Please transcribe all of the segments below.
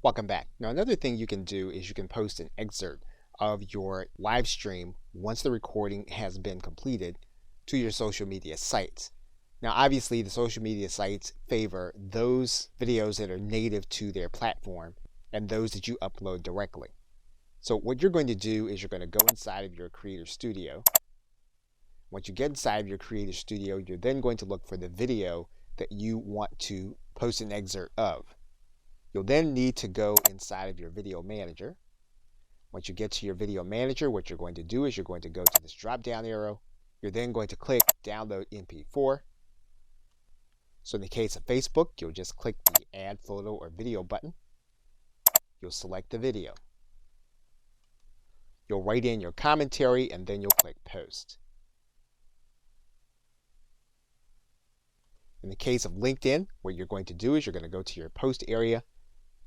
Welcome back. Now, another thing you can do is you can post an excerpt of your live stream once the recording has been completed to your social media sites. Now, obviously, the social media sites favor those videos that are native to their platform and those that you upload directly. So what you're going to do is you're going to go inside of your Creator Studio. Once you get inside of your Creator Studio, you're then going to look for the video that you want to post an excerpt of. You'll then need to go inside of your video manager. Once you get to your video manager, what you're going to do is you're going to go to this drop down arrow. You're then going to click download MP4. So in the case of Facebook, you'll just click the add photo or video button. You'll select the video. You'll write in your commentary and then you'll click post. In the case of LinkedIn, what you're going to do is you're going to go to your post area.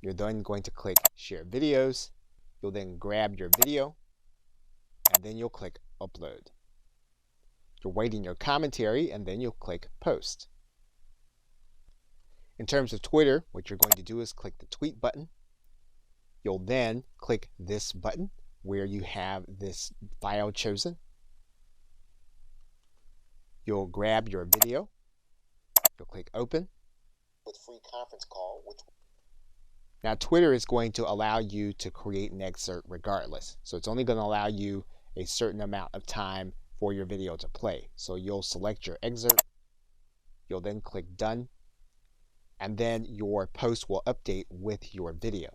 You're then going to click share videos. You'll then grab your video and then you'll click upload. You'll write in your commentary and then you'll click post. In terms of Twitter, what you're going to do is click the tweet button. You'll then click this button where you have this file chosen. You'll grab your video. You'll click open with free conference call. Now Twitter is going to allow you to create an excerpt regardless. So it's only going to allow you a certain amount of time for your video to play. So you'll select your excerpt. You'll then click done. And then your post will update with your video.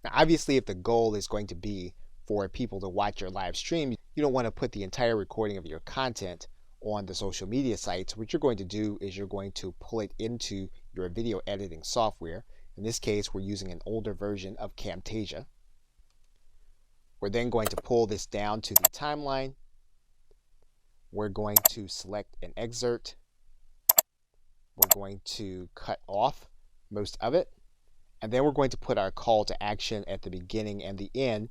Now obviously if the goal is going to be for people to watch your live stream, you don't want to put the entire recording of your content on the social media sites. What you're going to do is you're going to pull it into your video editing software. In this case, we're using an older version of Camtasia. We're then going to pull this down to the timeline. We're going to select an excerpt. We're going to cut off most of it. And then we're going to put our call to action at the beginning and the end.